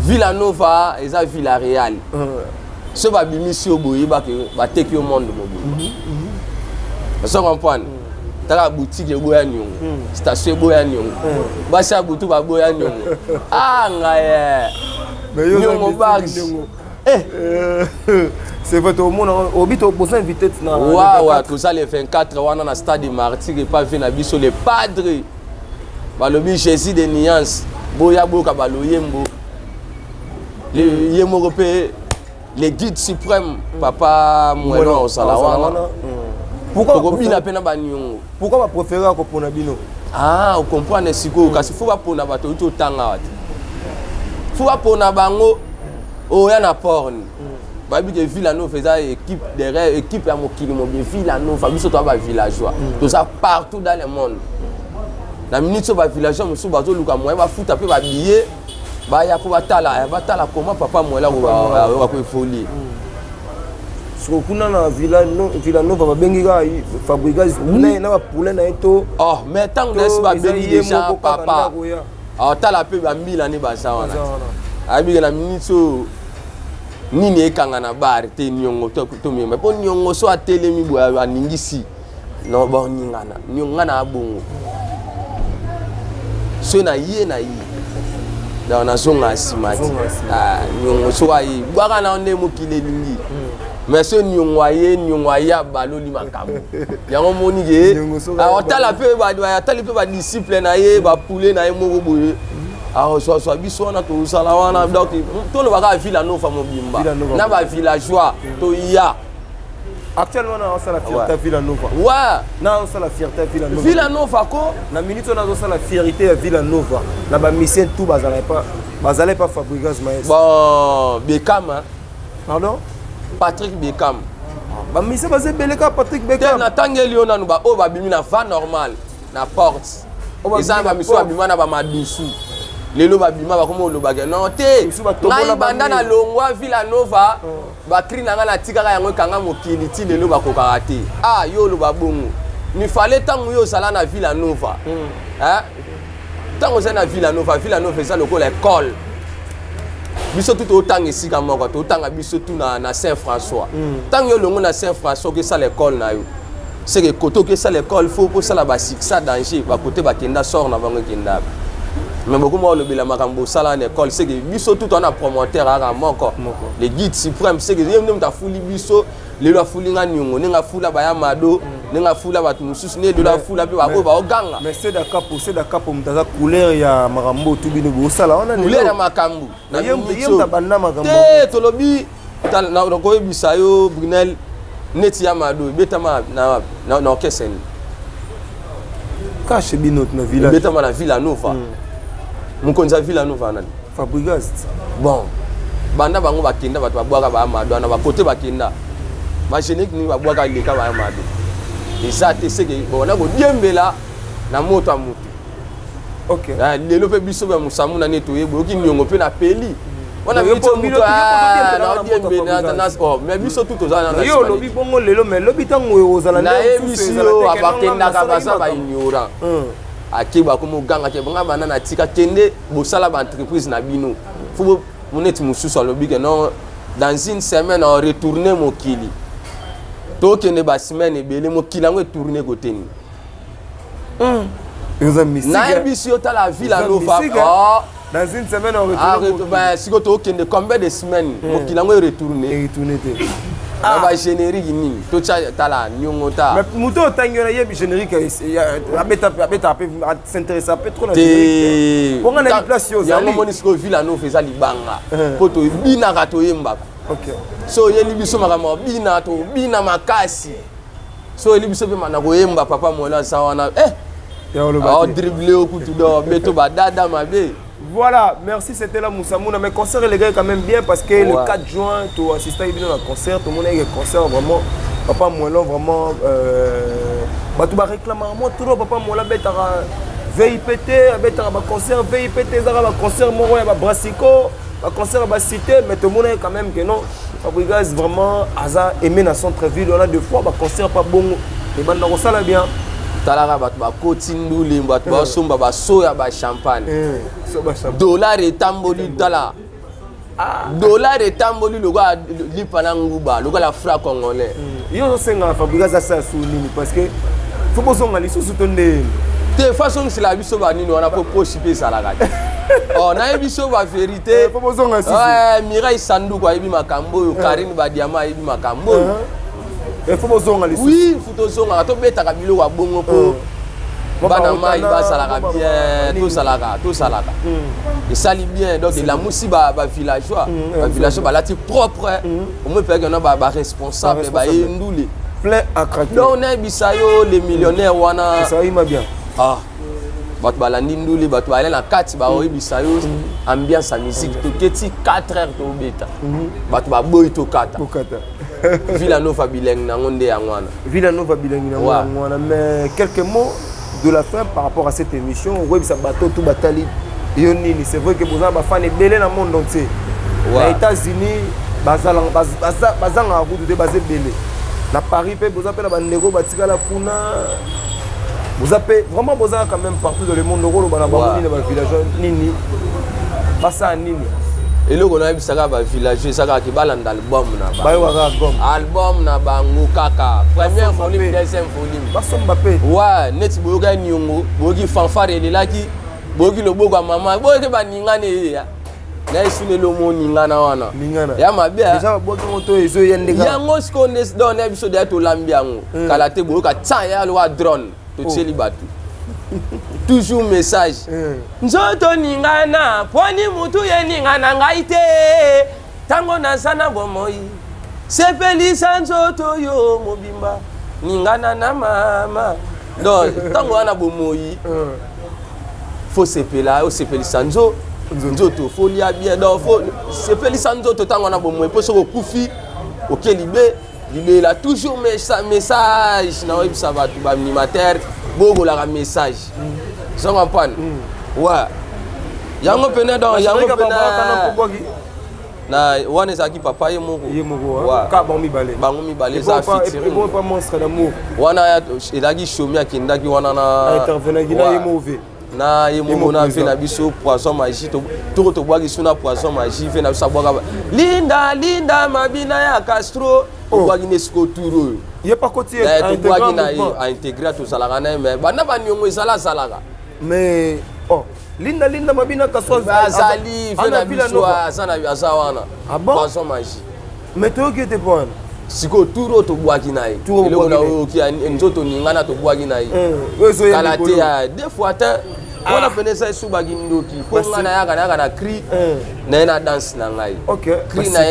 Villanova eza Villarreal so ba bimisi yo boye ba teki yo monde mobile so comprendre tala boutique eboya nyongo station eboya nyongo basa butu ba boya nyongo ngaye nyongo bags c'est votre monde obit au besoin invité na wa tout ça les 24 wana na stade Martyr et pas vu na biso les padres balobi Jésus de nuance boya boka baloyembo le yemo repé les guides suprêmes papa Mweno Osalawana pourquoi va préférer ko pona bino on comprend siko kasi faut ba pona bato to tanga wati faut ba pona bango ya na porn babi de Villanova faisait équipe derrière équipe ya mokili mobile Villanova biso to ba villageois tout ça partout dans le monde na minute ba villageois musu bazo luka moyen ba futa pe ba billet ba ya ko batala comment papa Mwela ko folie so kuna na Villanova babengi ga fabriquage na ba poulet na eto mais tant que ba bengi déjà papa alors tala pe ba mbila ni baza wana abi na minito nini ekanga na bar te nyongo to mi mais po nyongo so atelemi bo aningisi no ba nyongana abongo so na yi da na zonga simati nyongo so ayi bwaka na onde mokile lingi mais so nyongo ya baloli makambo yango moni ge otala pe ba disciple na ye ba poulet na ye moko boye so biso na to sala wana donc to le baka villa no fa mobimba na ba villageois to ya actuellement on a la fierté Villanova. Ouais. Na on a la fierté Villanova. Villanova ko na minute on a la fierté Villanova. Na ba mission tout bazalait pas Fabregas Maes. Bon, Beckham hein. Pardon? Patrick Beckham. Ba mission bazé beleka Patrick Beckham. Na tangeli ona no ba o ba bimi na va normal na porte. Eza ba mission abima na ba madusu. Lelo ba bima ba komo lo ba non te. Na banda na longwa Villanova. Ba kri na ngala tikaka yango kanga mokili ti lelo ba kokaka te. Yo lo ba bongo. Ni fallait tango yo sala na Villanova. Hein? Tango za na Villanova eza lokola école. Biso tout autant esika moko to tanga biso tout na Saint-François. Tango yo longo na Saint-François ke sa l'école na yo. C'est que koto ke sa l'école faut pour ça la basique ça danger ba côté ba kenda sort na bango kenda. Mais beaucoup moi le bila makambo sala en école c'est que biso tout on a promoteur à moko. Les guides suprêmes c'est que yem ta fuli biso le la fuli nga nyongo nga fula ba ya mado nga fula ba tumususu ne de la fula pe ba ba oganga. Mais c'est d'accord pour mutaza couleur ya makambo tout bino bo sala on a couleur ya makambo na yem ta banda makambo te tolobi na ko bisa yo Brunel neti ya mado betama na okesen cache bino na village betama na Villanova. Mukonza Villanova nani Fabregas bon banda bango bakenda bato babwaka ba mado na ba côté bakenda ba génique ni babwaka leka ba mado eza te seke bona go diembela na moto a moto. OK lelo pe biso ba musamu na neto yebo ki nyongo pe na peli wana biso moto na diembela na mais biso tout ozana na yo lobi bongo lelo mais lobi tango ozala na emission abakenda ka basa ba ignorant akiba komo ganga ke bonga bana na tika kende bosala ba entreprise na bino faut moneti mususu alobi que non dans une semaine on retourner mokili to kende ba semaine ebele mokili ngo tourner goteni na ebisio ta la Villanova dans une semaine on retourne ba siko to kende combien de semaines mokili ngo retourner ba générique nini to tala nyongo ta mais muto tangona yebi générique abeta s'intéresser un peu trop na générique bonga na place yo yango monisiko Villanova eza libanga poto bina ka to yemba. OK so yeli biso makama bina to bina makasi so yeli biso pe mana ko yemba papa mola sawana dribble au coup do beto ba dada mabe. Voilà, merci, c'était là Moussamouna. Mais concert, les gars, quand même bien parce que le 4 juin, tu assistes à un concert, tout le monde a un concert vraiment. Papa Moulin, vraiment. Tu vas réclamer moi, tout le papa Moulin, VIPT, concert, VIPT, concert, Moro, Brassico, concert, Cité, mais tout le monde est quand même que non. Fabregas, vraiment, Aza, aimé dans son ville, on a deux fois, concert, pas bon. Les bandes, on s'en bien. Talara bat ba kotinduli bat ba somba ba soya ba champagne dollar etamboli dala dollar etamboli logo lipana nguba logo la fra congolais yo senga Fabregas ça sounini parce que faut bozonga lisusu tonde de façon c'est la biso ba nini on a proposé ça la gade na biso ba vérité faut bozonga si Mireille Sandou ko yebi makambo yo Karine ba diama yebi makambo. Il faut bozonga lisusu. Oui, faut bozonga to betaka biloko ya bongo po bana mai ba salaka bien tout salaka et sali bien donc la musi ba villageois ba lati propre au moins peut que non ba responsable ba ndule plein à craquer donc na bisayo les millionnaires wana ça ima bien bato balandi ndule bato baale na kati baoyebisa yo ambiance ya musique toketi 4 heures tobeta bato baboyi tokata Villanova bilingue nango nde yango wana Villanova bilingue nango wana mais quelques mots de la fin par rapport à cette émission webisa bato tout batali yonini c'est vrai que vous avez fan belé dans le monde entier les États-Unis bazanga route de bazé belé na Paris pe vous appelle ba ndeko batika la kuna Vous avez vraiment besoin quand même partout dans le monde. Le rôle village nini. Pas ça nini. Et là on a vu ça va village ça qui balance album na ba. Album na bango kaka. Première volume, deuxième volume. Ba som Mbappé. Ouais, net boyoka nyongo, boyoki fanfare elelaki, boyoki loboko mama, boyoki ba ningane ya. Na isune lo mo ningana wana. Ningana. Ya mabe. Déjà boyoki moto ezo yendeka. Yango skonde don episode ya to lambiango. Kala te boyoka tsa ya lo drone to tseli batu. Toujours message. Nzoto ningana, poni mutu ye ningana ngaite. Tango nasana bomoi. Sepelisa nzoto yo mobimba. Ningana na mama. Donc tango wana bomoi. Faut sepela, o sepelisa nzoto folia bien. Donc faut sepelisa nzoto tango na bomoi po soko kufi. Okelibe, il a toujours message na web ça va tout ba animateur. Bogo la message. Ça comprend. Ouais. Yango pena dans yango pena. Na wana zaki papa ye moko. Ye moko. Ka bango mibale za fixer. Bon pas monstre d'amour. Wana elagi shomi akindaki wana na intervenant gina ye move. Na ye moko na fe na biso poisson magie to boaki suna poisson magie fe na biso boaka. Linda mabina ya Castro. Boaki nesko turo. Il n'y a pas côté à intégrer tout ça là mais bana ba nyongo ezala salaka mais oh linda mabina kaswa azali fena biso azana azawana poisson magie mais toi qui était bon siko turo to boaki na ye eloko na oki nzoto ningana to boaki na ye kala te ya deux fois ta on a peine ça sous bagi ndoki ko ngana yaka na cri na danse na ngai OK cri na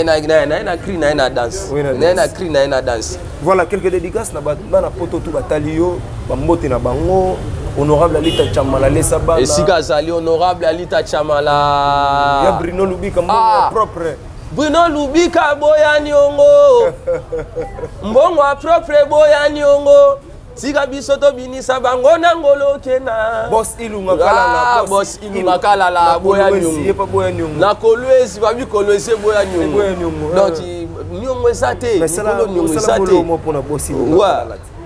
cri na danse na cri na danse. Voilà quelques dédicaces na bana poto tout batalio ba mbote na bango honorable Alita Chamala lesa bana et sika zali honorable Alita Chamala ya Bruno Lubika mbongo propre Bruno Lubika boya nyongo mbongo propre boya nyongo sika bisoto binisa bango na ngolo kena boss ilunga kala la boss ilunga kala la boya nyongo na kolwezi babi kolwezi boya nyongo donc nyongo esate nyongo esate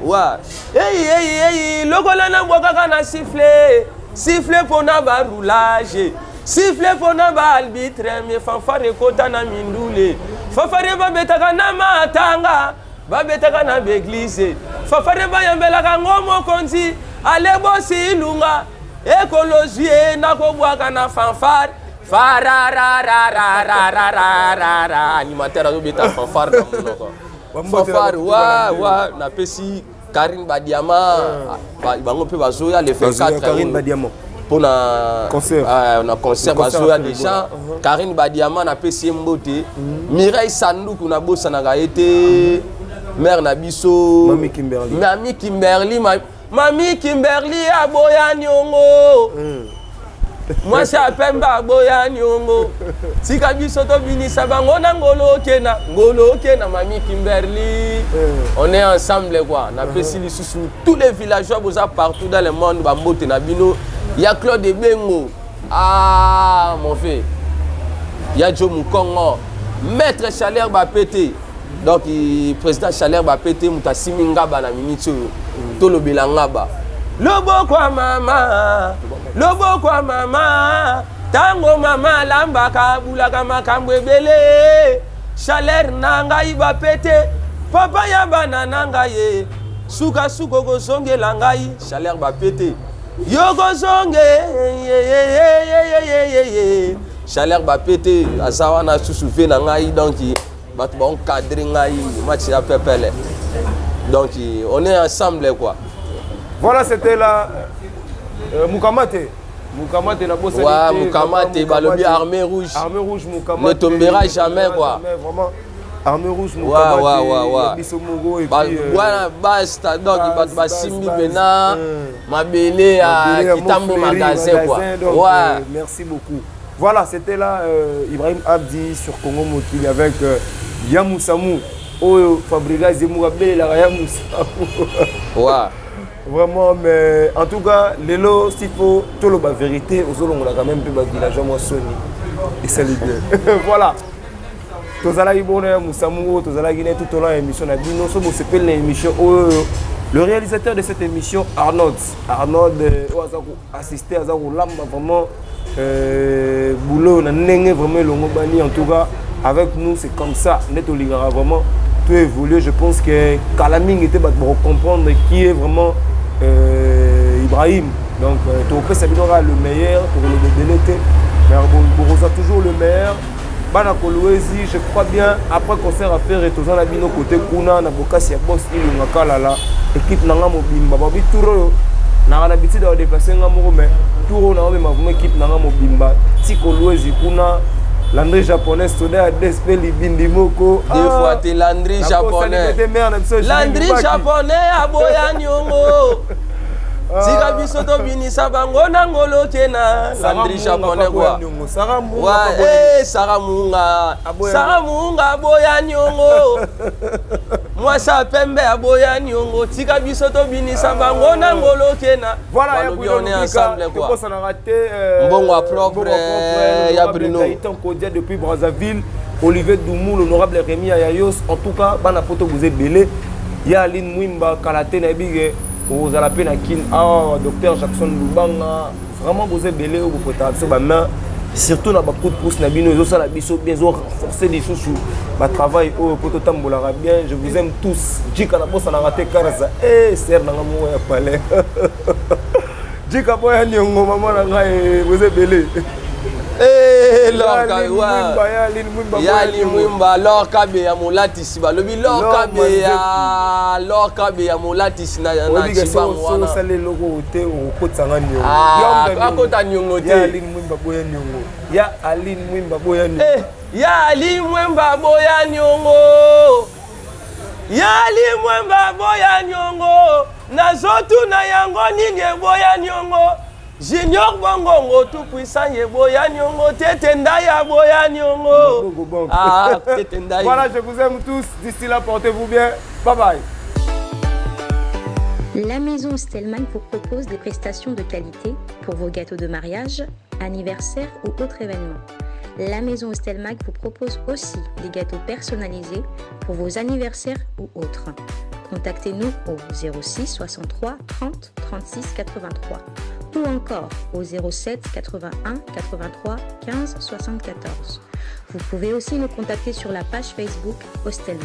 wa hey lokola na boka na siffler pona ba roulage siffler pona ba arbitre mais fanfare kota na mindule fanfare ba betaka na matanga ba betaka na beglise fanfare ba yambelaka ngomo konzi ale bosi ilunga ekologie na ko bwaka na fanfare animateur azo beta fanfare na monoko fanfare wa na pesi Karine Badiama bango pe bazoya le 24 Karine Badiama pour na concert bazoya déjà Karine Badiama na pesi mbote Mireille Sanduku na bossa na gaete mère na biso Mami Kimberly aboya nyongo moi c'est à Pemba boya nyongo sika biso to binisa bango na ngolo kena Mami Kimberly on est ensemble quoi na pesi lisusu tous les villageois boza partout dans le monde ba mbote na bino ya Claude Bengo mon frère ya Jo Mukongo maître Chaleur ba pété donc président Chaleur ba pété mutasimi ngaba na minitso to lobela ngaba loboko mama tango mama lambaka bulaka makambo ebele Chaleur na ngai ba pété papa ya bana na ngai suka kozongela ngai Chaleur ba pété yoko zonge Chaleur ba pété azawa na susufe na ngai donc bat ba encadrer ngai match ya pepele donc on est ensemble quoi. Voilà, c'était la Mukamate na bosse. Ouais, Mukamate balobi armée rouge Mukamate ne tombera jamais quoi. Vraiment armée rouge Mukamate ouais. Bisomogo et puis voilà basta donc ba simbi bena mabele à Kitambo magasin quoi. Ouais, merci beaucoup. Voilà, c'était là Ibrahim Abdi sur Congo Mokili avec Yamoussamou. Oh Fabriga Zemmoura belle la Yamoussamou. Ouais. Vraiment, mais en tout cas, Lelo, s'il faut, tout le vérité, aux autres, on a quand même pu villageois, moi, Sony. Et c'est l'idée. Voilà. Tous les gens qui sont tout au long de l'émission, on a dit, non, c'est l'émission Le réalisateur de cette émission, Arnold, a assisté à Lamba, vraiment, boulot, on a vraiment le en tout cas, avec nous, c'est comme ça, Neto Ligara, vraiment, tout évolué. Je pense que Kalaming était pour comprendre qui est vraiment Ibrahim. Donc, tu sais, le meilleur, pour le délété, mais on a toujours le meilleur. Bana Kolwezi, je crois bien, après concert à faire et tout ça, on a mis nos côtés Kuna, na Bokasi, Boss, il y a Kalala, équipe Nanga Mobimba, Babi Touro, n'a pas l'habitude de déplacer Ngamoro, mais Touro n'a pas une équipe Nanga Mobimba, Tiko Kolwezi, Kuna, Landry japonais, Soda, Despé, Libindi Moko. Des fois, t'es Landry japonais. Landry japonais, Aboya Nyongo. Tika bisoto bini sabango na ngolo kena Landry japonais quoi. Ouais, Saramunga. Saramunga Aboya Nyongo. Moi ça pembe Aboya Nyongo. Tika bisoto bini sabango na ngolo kena. Voilà, on est ensemble quoi. Ça n'a raté. Bon propre. Ya Bruno. Depuis Brazzaville, Olivier Doumou, l'honorable Rémi Ayayos. En tout cas, bana poto vous êtes belé. Il y a Aline Mwimba, Kalate Nabige. Vous avez la peine à qui docteur Jackson Lubanga, vraiment vous êtes belé, vous pouvez faire main. Surtout dans beaucoup de pouces, nous avons bien renforcer des choses sur le travail au Pototambolara bien. Je vous aime tous. Djika na boss na raté Karza. Eh, serre na ngamu ya palais. Djika boya nyongo maman na ngai vous êtes belé. Eh, Lorca, Yali Mwimba, Lorca be ya molatisi ba lobi Lorca be ya molatisi na chibango wana. So sale logo te o kotsanga nyongo. Ah, akota nyongo te. Yali Mwimba boya nyongo. Ya Aline Mwimba boya nyongo. Eh, Yali Mwimba boya nyongo. Yali Mwimba boya nyongo. Na zotu na yango nini boya nyongo. Junior Bongongo tout puissant Yeboya Nyongo Tetenda ya Boya Nyongo. Ah, Tetenda. Voilà, je vous aime tous. D'ici là, portez-vous bien. Bye bye. La maison Stelman vous propose des prestations de qualité pour vos gâteaux de mariage, anniversaire ou autres événements. La maison Stelman vous propose aussi des gâteaux personnalisés pour vos anniversaires ou autres. Contactez-nous au 06 63 30 36 83 ou encore au 07 81 83 15 74. Vous pouvez aussi nous contacter sur la page Facebook Hostelmac.